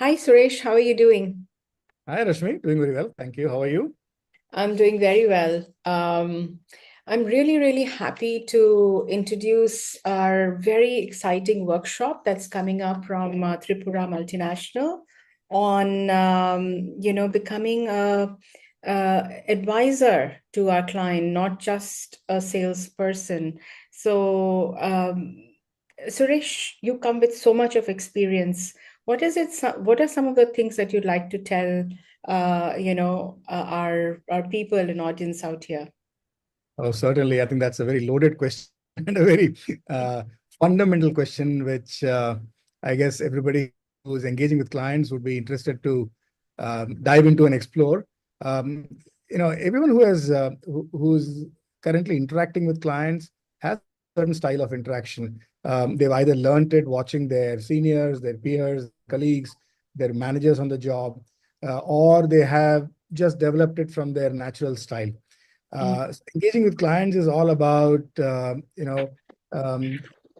Hi, Suresh. How are you doing? Hi, Rashmi. Doing very well. Thank you. How are you? I'm doing very well. I'm really, really happy to introduce our very exciting workshop that's coming up from Tripura Multinational on, becoming a advisor to our client, not just a salesperson. So, Suresh, you come with so much of experience. What are some of the things that you'd like to tell our people and audience out here? Oh, certainly. I think that's a very loaded question and a very uh, fundamental question, which I guess everybody who's engaging with clients would be interested to dive into and explore. Um, Everyone who's currently interacting with clients has a certain style of interaction. They've either learned it watching their seniors, their peers, colleagues, their managers on the job, or they have just developed it from their natural style. Mm, Engaging with clients is all about um,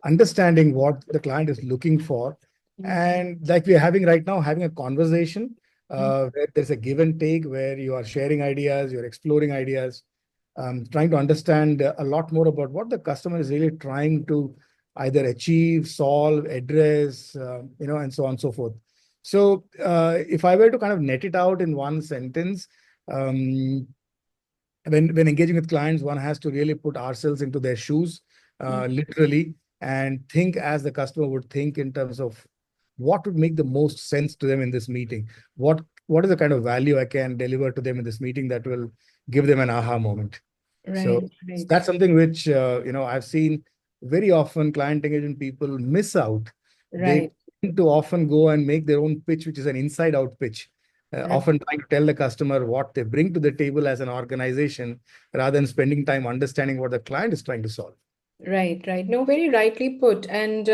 understanding what the client is looking for, mm, and like we're having right now, having a conversation mm, where there's a give and take, where you are sharing ideas, you're exploring ideas, trying to understand a lot more about what the customer is really trying to either achieve, solve, address, and so on and so forth. So, if I were to kind of net it out in one sentence, um, when engaging with clients, one has to really put ourselves into their shoes, mm. literally, and think as the customer would think in terms of what would make the most sense to them in this meeting. What is the kind of value I can deliver to them in this meeting that will give them an aha moment. So Right, right, that's something which I've seen very often client engagement people miss out. They right, tend to often go and make their own pitch, which is an inside out pitch, right, often trying to tell the customer what they bring to the table as an organization rather than spending time understanding what the client is trying to solve. right, right. No, very rightly put. And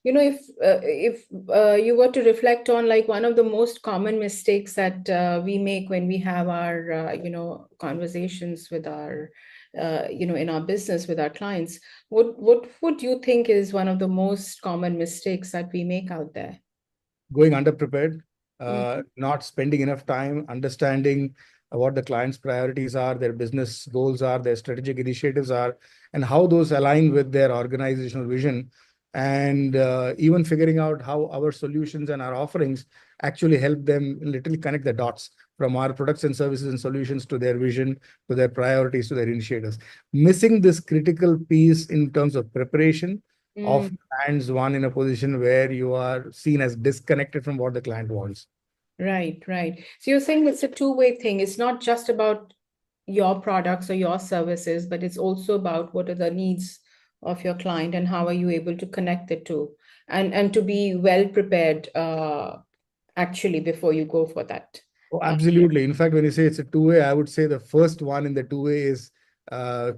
if you were to reflect on like one of the most common mistakes that we make when we have our conversations with our in our business with our clients, what would you think is one of the most common mistakes that we make out there? Going underprepared, Mm, not spending enough time understanding what the client's priorities are, their business goals are, their strategic initiatives are, and how those align with their organizational vision, and even figuring out how our solutions and our offerings actually help them literally connect the dots from our products and services and solutions to their vision, to their priorities, to their initiatives. Missing this critical piece in terms of preparation mm. often lands one in a position where you are seen as disconnected from what the client wants. Right, right. So you're saying it's a two-way thing. It's not just about your products or your services, but it's also about what are the needs of your client and how are you able to connect the two and to be well prepared actually before you go for that. Oh, Uh, absolutely. In fact, when you say it's a two-way, I would say the first one in the two-way is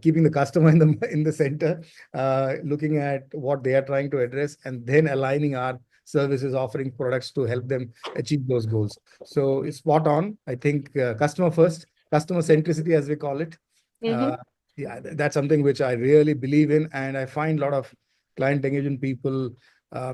keeping the customer in the center, looking at what they are trying to address, and then aligning our services, offering products to help them achieve those goals. So it's spot on. I think customer first, customer centricity, as we call it. mhm. Uh, yeah, that's something which I really believe in, and I find a lot of client engagement people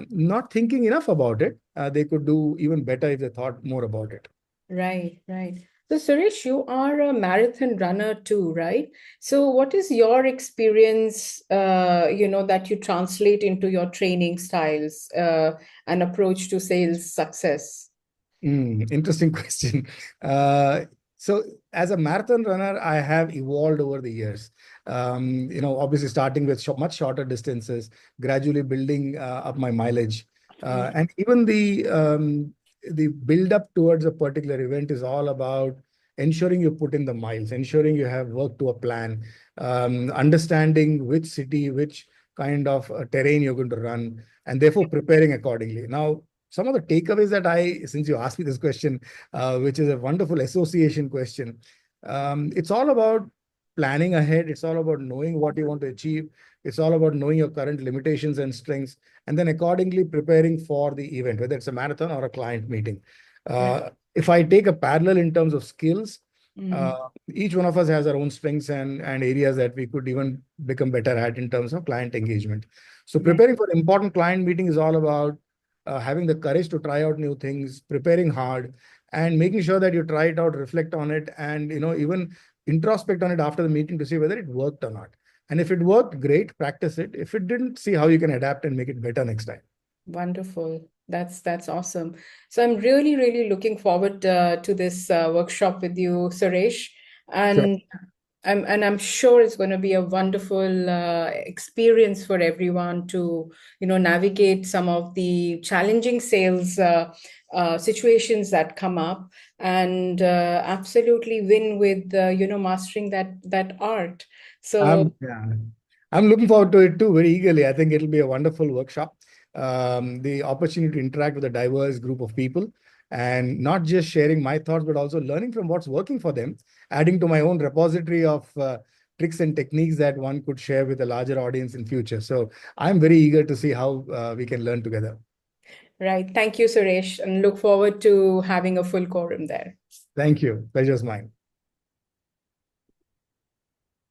not thinking enough about it. They could do even better if they thought more about it. Right, right. So, Suresh, you are a marathon runner too, right? So, what is your experience, that you translate into your training styles and approach to sales success? Interesting question. So, as a marathon runner, I have evolved over the years. Obviously starting with much shorter distances, gradually building up my mileage, Mm, and even the build up towards a particular event is all about ensuring you put in the miles, ensuring you have worked to a plan, understanding which city, which kind of terrain you're going to run, and therefore preparing accordingly. Now, some of the takeaways that since you asked me this question, which is a wonderful association question, it's all about planning ahead. It's all about knowing what you want to achieve. It's all about knowing your current limitations and strengths, and then accordingly preparing for the event, whether it's a marathon or a client meeting. right. If I take a parallel in terms of skills, Mm, uh, each one of us has our own strengths and areas that we could even become better at in terms of client engagement. So right. preparing for important client meeting is all about having the courage to try out new things, preparing hard, and making sure that you try it out, reflect on it, and even introspect on it after the meeting to see whether it worked or not. And if it worked, great, practice it. If it didn't, see how you can adapt and make it better next time. Wonderful. That's awesome. So I'm really, really looking forward to this workshop with you, Suresh. Sure. And I'm sure it's going to be a wonderful experience for everyone to, navigate some of the challenging sales situations that come up and absolutely win with, mastering that art. So, Yeah, I'm looking forward to it too, very eagerly. I think it'll be a wonderful workshop. The opportunity to interact with a diverse group of people and not just sharing my thoughts, but also learning from what's working for them, adding to my own repository of tricks and techniques that one could share with a larger audience in future. So I'm very eager to see how we can learn together. right. Thank you, Suresh, and look forward to having a full quorum there. Thank you. Pleasure's mine.